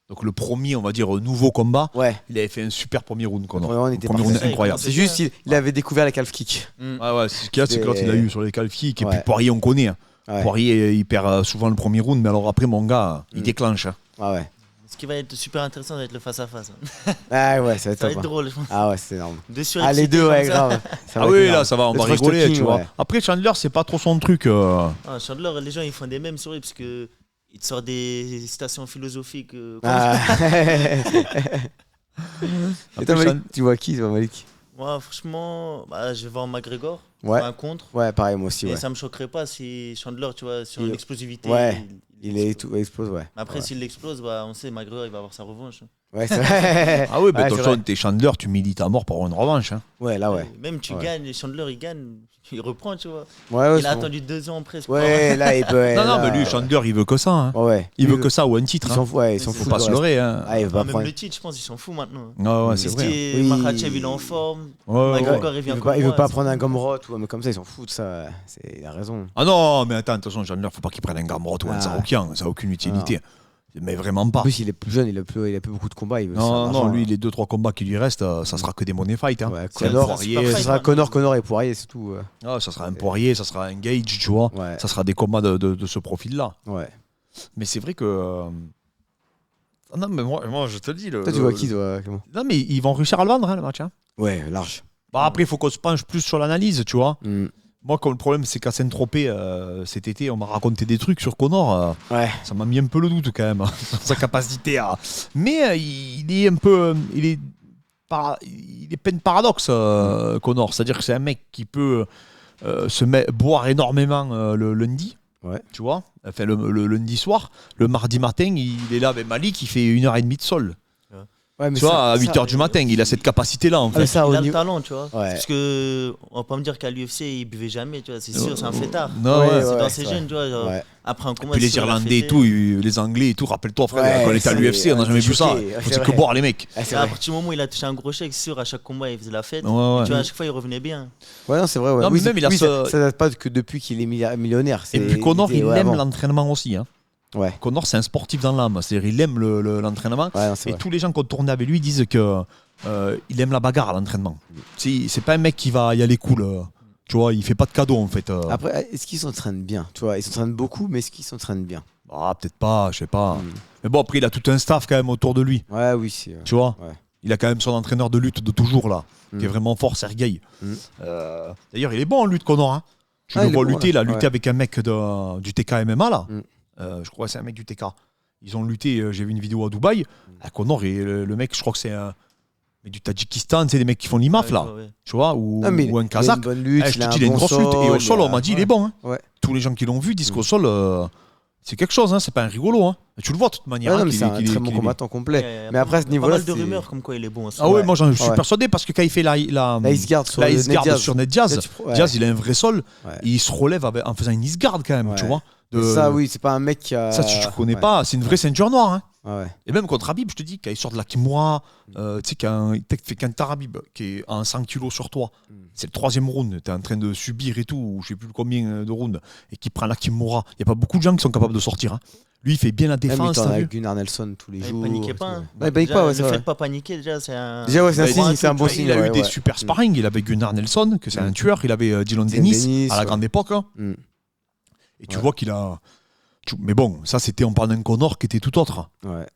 donc le premier, on va dire, nouveau combat, Ouais, il avait fait un super premier round. Conor. on était Premier parfait. round incroyable. C'est juste, il avait découvert les calf kicks. Mm. Ah ouais, ce qu'il y a, c'est que l'autre, il a eu sur les calf kicks. Et Ouais. puis Poirier, on connaît. Hein. Ouais. Poirier, il perd souvent le premier round, mais alors après, mon gars, il Mm. déclenche. Hein. Ah ouais. Ce qui va être super intéressant, ça va être le face-à-face. Hein. Ah ouais, ça va être Ça va top. être hein. drôle, je pense. Ah ouais, c'est énorme. Deux Ah, surexcités les deux, comme ouais, ça. grave. Ça va Ah être oui, énorme. là, ça va, on Le va trash rigoler, talking, tu vois. ouais. Après, Chandler, c'est pas trop son truc. Ah, Chandler, les gens ils font des mèmes sur lui parce que il te sort des citations philosophiques. Ah. Et toi, Après, Malik, tu vois qui, toi, Malik? Moi, franchement, bah, je vais voir McGregor. Ouais. Un contre. Ouais, pareil, moi aussi, Et ouais. ça me choquerait pas si Chandler, tu vois, sur Il- l'explosivité. Ouais. Il est tout, il explose, ouais. Mais après, Ouais. s'il l'explose, bah, on sait, McGregor, il va avoir sa revanche. Ouais, c'est vrai. Ah oui, mais Ouais, de toute c'est façon, vrai. t'es Chandler, tu milites à mort pour avoir une revanche. Hein. Ouais, là, ouais. Même tu Ouais. gagnes, Chandler, il gagne, il reprend, tu vois. Ouais, ouais, Il a c'est bon. attendu 2 ans presque. Ouais, là, il peut. Non, non, là, mais lui, Chandler, il veut que ça. Hein. Ouais, ouais. Il veut que ça ou un titre. Ils Hein. s'en foutent, ouais, ils s'en Faut foutent. Faut pas du se reste. leurrer. Hein. Ah, il va pas Même prendre. le titre, je pense qu'il s'en fout maintenant. Ouais, ouais, c'est vrai. Si Oui. Makhachev, il est en forme. Ouais, ouais, McGregor, ouais. il vient Il veut comme pas, il veut moi, pas c'est- prendre un Gamrot ou un mec comme ça, ils s'en foutent, ça. Il a raison. Ah non, mais attends, attention, Chandler, faut pas qu'il prenne un Gamrot ou un Ah. Saroukian. Ça n'a aucune utilité. Mais vraiment pas. En plus, il est plus jeune, il a plus beaucoup de combats. Il veut Non, ça, non, l'argent, lui, hein. les 2-3 combats qui lui restent, ça sera que des money fight. Hein. Ouais, C'est un Conor, super ce fight, sera maintenant. Conor et Poirier, c'est tout. Ah, ça sera un Poirier, ça sera un Gage, tu vois. Ouais, Ça sera des combats de ce profil-là. ouais. Mais c'est vrai que. Ah non, mais moi, je te le dis. Toi, tu vois qui, toi, Clément? Non, mais ils vont réussir à le vendre, hein, le match. Hein. Ouais, large. Bah, après, il faut qu'on se penche plus sur l'analyse, tu vois. Mm. Moi, comme le problème, c'est qu'à Saint-Tropez, cet été, on m'a raconté des trucs sur Connor. Ouais. Ça m'a mis un peu le doute quand même, sur sa capacité à. Mais il est un peu. Il est plein de paradoxes, Connor. C'est-à-dire que c'est un mec qui peut boire énormément le lundi. Ouais. Tu vois, enfin, le lundi soir, le mardi matin, il est là avec Malik, il fait 1h30 de sol. Ouais, mais Tu vois, à 8h du matin, il a cette capacité-là en Ah, mais fait. ça, au Il a le niveau- talent, tu vois. Ouais. Parce que on va pas me dire qu'à l'UFC il buvait jamais, tu vois. C'est sûr, c'est un fêtard. Non, Ouais, ouais. C'est ouais, dans c'est ses vrai. gènes, tu vois. Genre, Ouais. après un combat, Puis les c'est sûr, il a Irlandais et fêté. tout, les Anglais et tout, rappelle-toi frère, Ouais, quand on était à c'est- l'UFC, on n'a jamais vu ça. choqué, ouais, Faut c'est que vrai. boire les mecs. Ah, c'est À vrai. partir du moment où il a touché un gros chèque, c'est sûr, à chaque combat, il faisait la fête. Ouais, ouais. Et tu vois, à chaque fois, il revenait bien. Ouais, non, c'est vrai. Ouais. Non, mais Oui, même, il a oui, ce- ça date pas que depuis qu'il est millionnaire. Et puis Connor, il ouais, aime avant. l'entraînement aussi. Hein. Ouais. Connor, c'est un sportif dans l'âme. C'est-à-dire, il aime l'entraînement. Ouais, non, c'est Et vrai. tous les gens qui ont tourné avec lui disent que il aime la bagarre à l'entraînement. C'est pas un mec qui va y aller cool. Tu vois, il fait pas de cadeaux en fait. Après, est-ce qu'il s'entraîne bien? Tu vois, il s'entraîne beaucoup, mais est-ce qu'il s'entraîne bien? Ah, peut-être pas, je sais pas. Mm. Mais bon, après, il a tout un staff quand même autour de lui. Ouais, oui, c'est. Tu vois, Ouais. il a quand même son entraîneur de lutte de toujours là, qui est Mm. vraiment fort, Sergueï. Mm. D'ailleurs, il est bon en lutte, Connor. Hein. Tu Ah, le il est vois bon, lutter, ouais. il a lutté Ouais. avec un mec du TK MMA là. Mm. Je crois que c'est un mec du TK. Ils ont lutté, j'ai vu une vidéo à Dubaï. Connor, et le mec, je crois que c'est mais du Tadjikistan, c'est des mecs qui font l'IMAF là. Ouais. Tu vois, ou Ah, mais un il a Kazakh. une bonne lutte, Eh, je il a te un dis, il a une bon grosse lutte. Et au sol, on m'a dit, il est bon. Hein. Ouais. Tous les gens qui l'ont vu disent Mm. qu'au sol, c'est quelque chose. Hein. C'est pas un rigolo. Hein. Et tu le vois de toute manière. Ouais, hein, non, mais qu'il c'est est- un qu'il est- très bon qu'il est- combattant complet. Ouais, Mais après, à ce il y a niveau-là, pas mal de c'est- rumeurs comme quoi il est bon aussi. Ah ouais, Ouais. moi je suis Ouais. persuadé parce que quand il fait la Ice guard sur la Ned ice guard Diaz. sur Ned Diaz, Là, ouais. Diaz il a un vrai sol. Ouais. Et il se relève en faisant une ice guard quand même, tu Ouais. vois. Et ça, oui, c'est pas un mec qui a. Ça, si tu connais Ouais. pas, c'est une vraie ceinture noire. Hein. Ouais. Et même contre Habib, je te dis, quand il sort de la Kimura, tu sais, quand il fait qu'un Tarabib qui est en 100 kilos sur toi, c'est le 3e round, tu es en train de subir et tout, ou je sais plus combien de rounds, et qui prend la Kimura. Il n'y a pas beaucoup de gens qui sont capables de sortir. Hein. Lui, il fait bien la Même il défense. tourne t'as vu avec Gunnar Nelson tous les Il jours. paniquait pas. Hein. Ouais, il panique Déjà, pas, ouais, le c'est fait vrai. de pas paniquer, déjà, c'est un. Déjà, ouais, c'est un Bah, signe, c'est un bon Il signe. a eu ouais, des ouais. super sparring. Il avait Gunnar Nelson, que c'est un tueur. Il avait Dylan Dylan Dennis Dennis, à la ouais. grande époque. Hein. Mm. Et tu Ouais. vois qu'il a. Mais bon, ça, c'était on parle d'un Connor qui était tout autre. Ouais.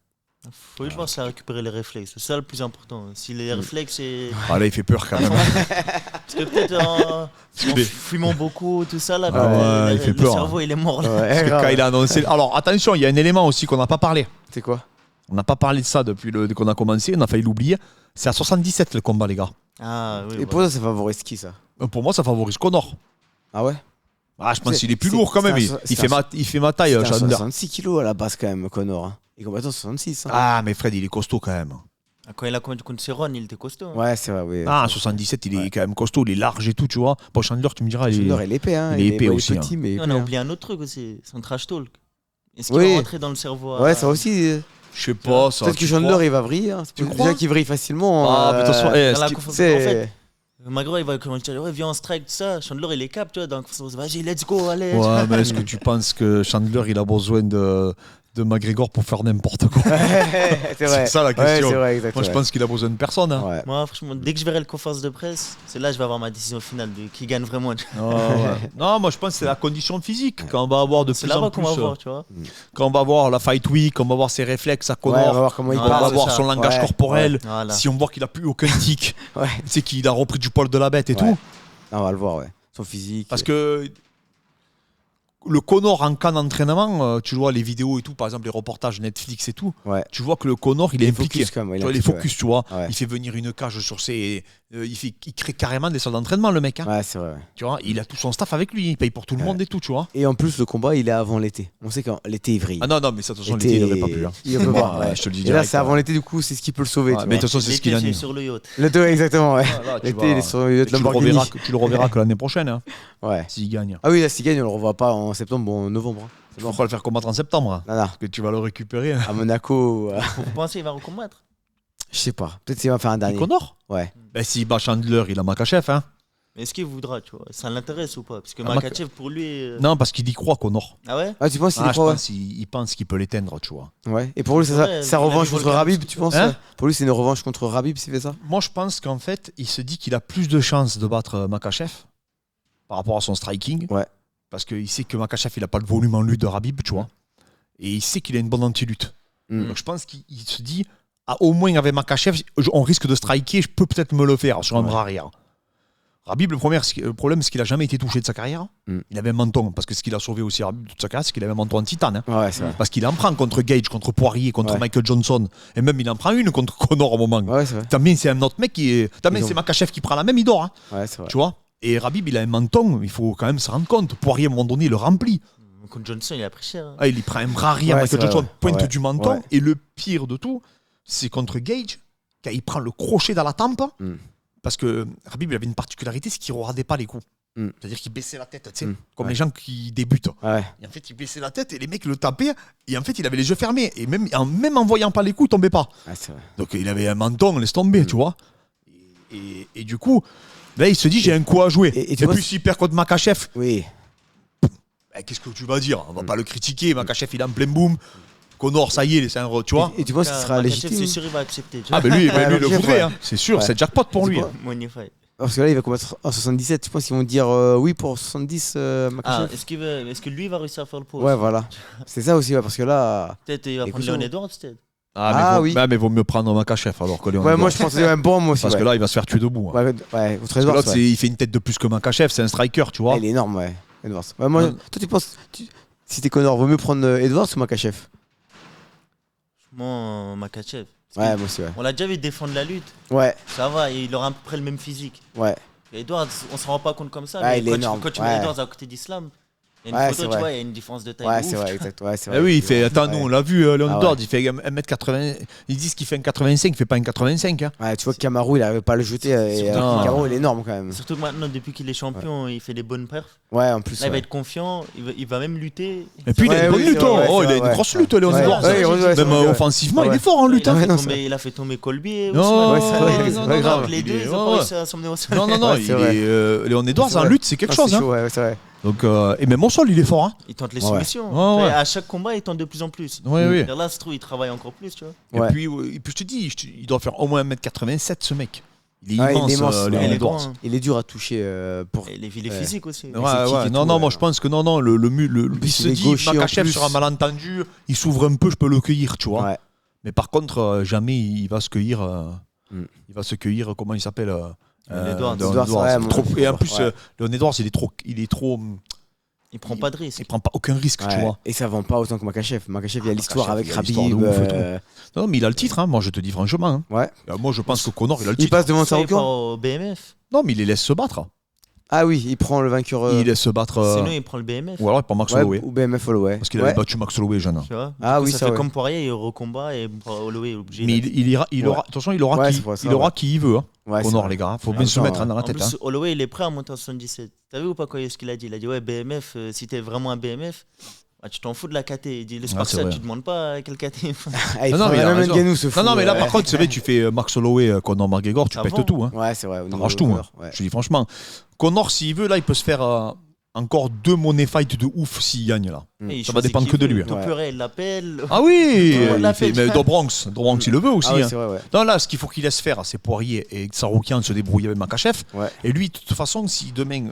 Faut je pense à récupérer les réflexes. C'est ça le plus important. Si les réflexes, c'est. Ah là, il fait peur quand même. Parce que peut-être en Mais- fumant beaucoup, tout ça, là, Ah ouais, il fait le peur, cerveau, il est mort. Là. Ouais, Parce que grave. quand il a annoncé. Alors attention, il y a un élément aussi qu'on n'a pas parlé. C'est quoi? On n'a pas parlé de ça depuis qu'on a commencé. On a failli l'oublier. C'est à 77 le combat, les gars. Ah oui. Et pour ça, ça favorise qui, ça? Pour moi, ça favorise Connor. Ah ouais? Ah, je pense C'est- qu'il est plus c'est- lourd quand c'est même. un- Il c'est un- fait ma taille, C'est un Chandler. 66 kilos à la base, quand même, Connor. Hein. Il combat à 66. Hein. Ah, mais Fred, il est costaud quand même. Quand il a combattu contre Cerrone, il était costaud. hein. Ouais, c'est vrai, oui. Ah, 77, il est Ouais. quand même costaud, il est large et tout, tu vois. Bon, Chandler, tu me diras, il Chandler, est. il est épais, hein. il est épais bon, aussi, petit, mais On épais, a hein. oublié un autre truc aussi, son trash talk. Est-ce qu'il Oui. va rentrer dans le cerveau Ouais, ça aussi. Je sais pas, ça. Peut-être que tu Chandler, crois il va vriller. Hein. Tu C'est crois déjà qu'il vrille facilement. Ah, mais de toute façon, euh, eh, dans la ce qui- conf- c'est- En fait, McGraw, il va commencer à dire ouais, viens en strike, tout ça. Chandler, il est cap, tu vois. Donc, vas-y, let's go, allez. Ouais, mais est-ce que tu penses que Chandler, il a besoin de McGregor pour faire n'importe quoi? c'est vrai. C'est ça la Ouais, question. c'est vrai, exactement. Moi, je pense qu'il a besoin de personne. Hein. Ouais. Moi, franchement, dès que je verrai le conférence de presse, c'est là que je vais avoir ma décision finale de qui gagne vraiment. Non, moi je pense que c'est la condition physique. Quand on va avoir de C'est plus en là-bas plus, qu'on va voir, tu vois. quand on va voir la fight week, on va voir ses réflexes à Ouais, on va Connor, voir comment il Ouais, on va parle. c'est voir ça. son langage Ouais, corporel. Voilà. Si on voit qu'il a plus aucun tic, Ouais. c'est qu'il a repris du poil de la bête et Ouais. tout. Ah, on va le voir, ouais. Son physique. Parce que le Connor en camp d'entraînement, tu vois les vidéos et tout, par exemple les reportages Netflix et tout, Ouais. tu vois que le Connor il est impliqué. focus, quand même, Tu vois, il est focus, tu vois. Ouais. Il fait venir une cage sur ses. Il crée carrément des salles d'entraînement, le mec. Hein. Ouais, c'est vrai. Ouais. Tu vois, il a tout son staff avec lui, il paye pour tout le monde et tout, tu vois. Et en plus, le combat, il est avant l'été. On sait que l'été, il vrille. Ah non, mais ça, de toute façon, l'été, il n'aurait pas pu. Hein. Il peut pas. Ouais, Ouais. je te le dis Et là, direct, c'est avant ouais. l'été, du coup, c'est ce qui peut le sauver. Ouais, tu mais de vois. toute façon, c'est ce qu'il a L'été, dit. c'est sur le yacht. L'été, exactement, ouais. Voilà, tu L'été, vas- il est sur le yacht tu le Lamborghini. reverras que l'année prochaine, hein, Ouais. s'il gagne. Ah oui, là, s'il gagne, on le revoit pas en septembre ou en novembre. Hein. Il faudra le faire combattre en septembre. Hein, Non, non. parce que tu vas le récupérer. Hein. À Monaco, Vous pensez qu'il va recombattre? je sais pas. Peut-être qu'il va faire un Et dernier. Connor Ouais. Ben, s'il bat Chandler, il a Makachev. Hein. Mais est-ce qu'il voudra, tu vois? Ça l'intéresse ou pas? Parce que Ah, Makachev, pour lui. Non, parce qu'il y croit, Connor. Ah ouais? Ah, tu penses qu'il Ah, y je croit, pense il pense qu'il peut l'éteindre, tu vois. ouais. Et pour lui, c'est Ouais, sa il a revanche vu contre Volkan, Rabib, c'est tu tout. penses Hein Pour lui, c'est une revanche contre Rabib s'il fait ça Moi, je pense qu'en fait, il se dit qu'il a plus de chances de battre Makachev par rapport à son striking. Ouais. Parce qu'il sait que Makachev, il a pas le volume en lutte de Rabib, tu vois. Et il sait qu'il a une bonne anti-lutte. Mm. Donc je pense qu'il se dit, au moins avec Makachev, on risque de striker, je peux peut-être me le faire sur un Ouais. bras arrière. Rabib, le problème, c'est qu'il a jamais été touché de sa carrière. Il avait un menton, parce que ce qu'il a sauvé aussi Rabib toute sa carrière, c'est qu'il avait un menton en titane. Hein. Ouais, c'est vrai. Parce qu'il en prend contre Gage, contre Poirier, contre Michael Johnson, et même il en prend une contre Conor au moment. Ouais, c'est vrai. También, c'est un autre mec qui est. También, c'est Makhachev qui prend la même, il dort. Hein. Ouais, c'est vrai. Tu vois. Et Rabib, il a un menton, il faut quand même se rendre compte. Poirier, à un moment donné, il le remplit. Contre Johnson, il a pris cher. Hein. Ah, il y prend un bras arrière, Ouais, Michael c'est Johnson vrai. pointe Ouais. du menton. Ouais. Et le pire de tout, c'est contre Gage, quand il prend le crochet dans la tempe. Parce que Rabib, il avait une particularité, c'est qu'il ne regardait pas les coups. C'est-à-dire qu'il baissait la tête, tu sais, comme les gens qui débutent. Ouais. Et en fait, il baissait la tête et les mecs le tapaient. Et en fait, il avait les yeux fermés. Et même en voyant pas les coups, il tombait pas. Ouais, c'est vrai. Donc il avait un menton, laisse tomber, tu vois. Et du coup, là, il se dit, j'ai un coup à jouer. Et Et, tu vois, puis s'il perd contre Makhachev, Oui. qu'est-ce que tu vas dire? On va pas le critiquer. Makhachev, il est en plein boom. Conor, ça y est, c'est un tu vois. Et tu penses qu'il sera Makachev, légitime? c'est sûr, il va accepter. Tu vois. Ah, ben lui, Ouais, lui, il le Makhachev, voudrait, ouais. hein. C'est sûr, Ouais. c'est jackpot pour lui. C'est hein. Money fight. Parce que là, il va combattre en 77. Je pense qu'ils vont dire oui pour 70 Ah, Makhachev. est-ce que lui va réussir à faire le pause? Ouais, voilà. C'est ça aussi, ouais, parce que là. Peut-être il va prendre Écoute, Leon Edwards, peut-être. Ah, mais oui. mais vaut mieux prendre Makhachev alors que Léon Ouais, moi Edwards. je pensais un bon, moi aussi. Parce ouais. que là, il va se faire tuer debout. hein. Ouais, ouais, contre Parce que Edwards. l'autre, Ouais. il fait une tête de plus que Makhachev, c'est un striker, tu vois. Ah, il est énorme, ouais. Edwards. Ouais, moi, Ouais. toi, tu penses. Si t'es Conor, vaut mieux prendre Edwards ou Makhachev? Moi, Makachev. Ouais, moi aussi, ouais. On l'a déjà vu défendre la lutte. Ouais, Ça va, il aura à peu près le même physique. ouais. Edwards, on se rend pas compte comme ça. Ouais, mais il est quand énorme. quand tu mets Ouais. Edwards à côté d'Islam, il y a une Ouais, photo, c'est tu vrai. vois, il y a une différence de taille. Ouais, de c'est ouf. vrai, exact. Ouais, c'est Ah vrai. oui, il fait. Attends, Ouais. nous, on l'a vu, Léon Ah Edwards, ouais. il fait 1m80. Ils disent qu'il fait 1m85, il fait pas 1m85. Hein. Ouais, tu vois que Kamaru, il arrive pas à le jeter. Et Non. Kamaru, il est énorme quand même. Surtout que maintenant, depuis qu'il est champion, il fait des bonnes perfs. Ouais, en plus. Là, il va ouais. être confiant, il va même lutter. Et puis, il a Ouais, une bonne oui, lutte. c'est vrai, hein. Oh, c'est il a vrai, une grosse lutte, Léon Ouais, Edwards. ouais, ouais, Même ouais. offensivement, Ouais. il est fort en lutte. hein. Ouais, non, Il a fait tomber Colby et Non, Ousmane. Ouais, c'est vrai, non, c'est non, vrai, non, grave. il Les deux, est- ils ont ouais, pas réussi à s'emmener au sol. Non, non, non, Ouais, c'est vrai. Léon Edwards C'est en vrai. lutte, c'est quelque Ah, chose. c'est Hein. chaud, ouais, c'est vrai. Donc, et même au sol, il est fort. Hein. Il tente les Ouais. soumissions. Ouais, ouais. À chaque combat, il tente de plus en plus. Ouais, oui. Là, se trouve, il travaille encore plus, tu vois. Ouais. Et puis, je te dis, il doit faire au moins 1m87, ce mec. Il est Ouais, il est immense, immense, Léon ouais. Il est Edwards. grand. Hein. Il est dur à toucher pour. Et il est Ouais. physique aussi. Ouais, ses kicks ouais. et Non, tout, non, ouais. moi je pense que non, il plus, se il est dit, gaucher en Makhachev plus. sera malentendu, il s'ouvre un peu, je peux le cueillir, tu vois. Ouais. Mais par contre, jamais il va se cueillir. Mm. Il va se cueillir, comment il s'appelle Edwards. Léon Edwards, Edwards. ouais, moi, Trop- Et en ouais. plus, Léon Edwards, il est trop. Il prend pas de risque. Il prend pas aucun risque, tu Ouais. vois. Et ça vend pas autant que Makachev. Makachev, il y a l'histoire Makhachev, avec il y a l'histoire de Khabib. ouf et tout. Non, mais il a le titre, hein, moi je te dis franchement. Hein. Ouais. Moi je pense que Conor, il a le Il titre. passe devant Ça, il part Saroukan. au BMF. Non, mais il les laisse se battre. Ah oui, il prend le vainqueur. Il laisse se battre. Sinon, il prend le BMF. Ou alors il prend Max Ouais, Holloway. ou BMF Holloway. Parce qu'il Ouais. avait battu Max Holloway jeune. Tu vois. Ah Du coup, oui, ça ça, fait ouais. comme Poirier, il recombat et Holloway est obligé. Mais là. il ira, Ouais. aura, attention, il aura Ouais, qui, c'est pour ça, il aura ouais. qui il veut. Hein. Ouais, c'est Conor, vrai. les gars, faut En bien se même mettre temps, dans la En tête. plus, Hein. Holloway, il est prêt à monter en 77. T'as vu ou pas ce qu'il a dit? Il a dit ouais, BMF, si t'es vraiment un BMF, bah, tu t'en fous de la KT. Il dit le c'est Spartiate, vrai. tu demandes pas à quel KT. Ah, il Non, non, faut mais il a même raison. Ngannou, ce fou. Non, non, mais là ouais. par contre, c'est vrai, tu fais Max Holloway, Conor McGregor, tu Ça pètes vend. tout. Hein. Ouais, c'est vrai. au niveau T'arraches tout. Hein. joueur, ouais. Je te dis franchement. Conor, s'il veut, là, il peut se faire encore 2 money fights de ouf s'il gagne là. Ça va dépendre que de lui. Hein. Topuria, il l'appelle. Ah oui, Ouais, il la fait, fête. mais Dobronx, il le veut aussi. Ah ouais, hein. c'est vrai, ouais. Non, là, ce qu'il faut qu'il laisse faire, c'est Poirier et Tsaroukian se débrouiller avec Makhachev. Ouais. Et lui, de toute façon, si demain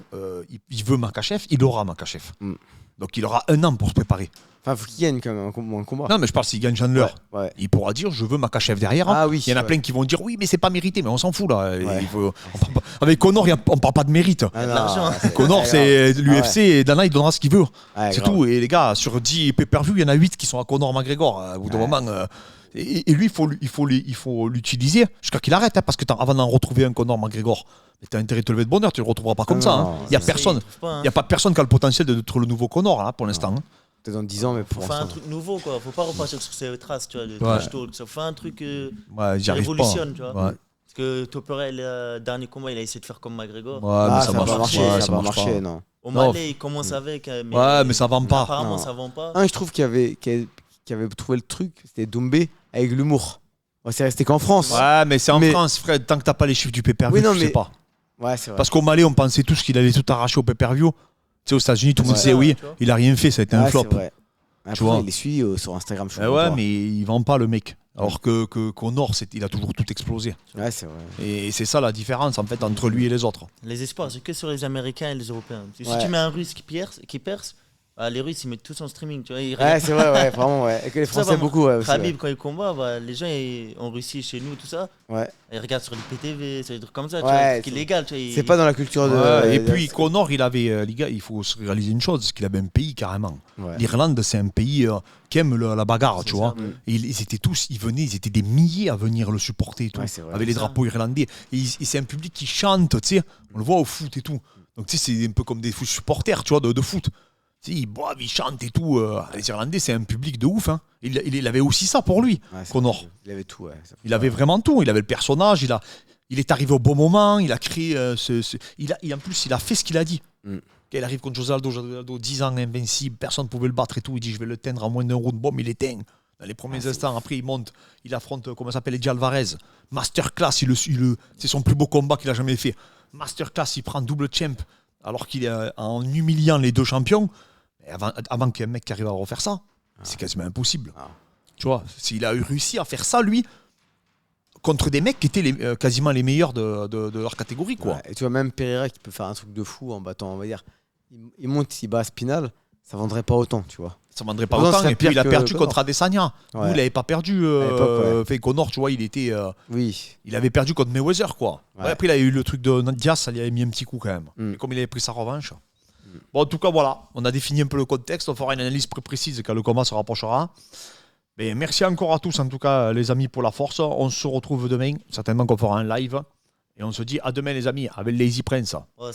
il veut Makhachev, il aura Makhachev. Mm. Donc il aura 1 an pour se préparer. Enfin, faut qu'il gagne quand même un combat. Non, mais je parle s'il gagne Chandler. Ouais, ouais. Il pourra dire je veux Makhachev derrière. Hein. Ah oui. Il y en a ouais. plein qui vont dire oui, mais c'est pas mérité, mais on s'en fout là. Ouais. On parle pas- Avec Conor, on parle pas de mérite. Ah, de non, l'argent. Conor, c'est l'UFC et Dana, il donnera ce qu'il veut. Ouais, C'est grave. tout. Et les gars, sur 10 pay-per-view, il y en a 8 qui sont à Conor McGregor. Au bout d'un Ouais. moment. Et lui, il faut l'utiliser jusqu'à qu'il arrête. Hein, parce que avant d'en retrouver un Conor McGregor, tu as intérêt de te lever de bonheur, tu le retrouveras pas comme Ah ça. non, hein. Il n'y a Ça, personne. il trouve pas, hein. Il n'y a pas personne qui a le potentiel d'être le nouveau Conor là, pour l'instant. Hein. Peut-être dans 10 ans, mais pour Faut faire un l'instant. truc nouveau, quoi. Faut pas repartir sur ses traces, tu vois, de Ouais. trash talk. Faut faire un truc Ouais, qui j'y arrive pas. révolutionne, tu vois. Ouais. Parce que Topuria, le dernier combat, il a essayé de faire comme McGregor. Ouais, Ah, mais ça ça va marche pas pas. marcher, Ouais, ça va marche marcher, pas. non. Au Non. Malais, il commence avec. Ouais, mais ça vend pas. Apparemment, Non. ça vend pas. Je trouve qu'il avait trouvé le truc, c'était Doumbé avec l'humour. Bon, c'est resté qu'en France. Ouais, mais c'est en Mais- France, Fred. Tant que t'as pas les chiffres du pay-per-view, Oui, non, tu sais mais- pas. Ouais, c'est vrai. Parce qu'au Malais, on pensait tous qu'il allait tout arracher au pay-per-view. Tu sais, aux États-Unis, tout le monde Ouais. disait oui. Tu vois. Il a rien fait, ça a été un Ouais, flop. c'est vrai. Après, vois. il est suivi sur Instagram. Je Eh comprends ouais, pas. mais il vend pas le mec. Alors que Conor, il a toujours tout explosé. Ouais, c'est vrai. Et c'est ça la différence en fait entre lui et les autres. Les espoirs, c'est que sur les Américains et les Européens. Si Ouais. tu mets un Russe qui perce, Ah, les Russes, ils mettent tout en streaming, tu vois. Ouais, c'est vrai, ouais, vraiment, ouais. Et que les Ça, Français, vraiment, beaucoup, ouais. Aussi, Khabib, quand il combat, bah, les gens en Russie, chez nous, tout ça, ouais. ils regardent sur les PTV, sur des trucs comme ça, tu Ouais, vois, des trucs c'est- illégaux, tu vois. C'est pas dans la culture de. Ouais, et de- puis Connor, il avait, les gars, il faut se réaliser une chose, c'est qu'il avait un pays carrément. Ouais. L'Irlande, c'est un pays qui aime la bagarre, tu C'est vois. ça, ouais. Et ils étaient tous, ils étaient des milliers à venir le supporter et tout, Ouais, c'est vrai. avec les C'est ça. drapeaux irlandais. Et c'est un public qui chante, tu sais, on le voit au foot et tout. Donc tu sais, c'est un peu comme des supporters, tu vois, de foot. Tu sais, ils boivent, ils chantent et tout. Les Irlandais, c'est un public de ouf. Hein. Il avait aussi ça pour lui, Ouais, c'est Connor. vrai. Il avait tout, ouais. Ça fait Il avait vraiment tout. Il avait le personnage, il est arrivé au bon moment, il a créé en plus, il a fait ce qu'il a dit. Mm. Quand il arrive contre José Aldo, 10 ans invincible, personne ne pouvait le battre et tout. Il dit je vais le teindre en moins d'un round. Bon, il éteint. Dans les premiers instants, après il monte, il affronte, comment ça s'appelle, Eddie Alvarez. Masterclass, c'est son plus beau combat qu'il a jamais fait. Masterclass, il prend double champ alors qu'il est en humiliant les deux champions. Et avant qu'il y ait un mec qui arrive à refaire ça, c'est quasiment impossible. Ah. Tu vois, s'il a réussi à faire ça, lui, contre des mecs qui étaient quasiment les meilleurs de leur catégorie, quoi. Ouais, et tu vois, même Pereira qui peut faire un truc de fou en battant, on va dire, il monte, il bat Spinal, ça vendrait pas autant, tu vois. Ça vendrait pas Non, ce autant. serait Et puis pire il a que perdu Connor. contre Adesanya. Ouais. Nous, il avait pas perdu. l'époque, Fait Connor, tu vois, Oui. il avait perdu contre Mayweather, quoi. Ouais. Ouais, après, il a eu le truc de Diaz, ça lui avait mis un petit coup quand même. Mm. Et comme il avait pris sa revanche. Bon, en tout cas, voilà. On a défini un peu le contexte. On fera une analyse plus précise quand le combat se rapprochera. Mais merci encore à tous, en tout cas, les amis, pour la force. On se retrouve demain. Certainement qu'on fera un live. Et on se dit à demain, les amis, avec Lazy Prince. Oh,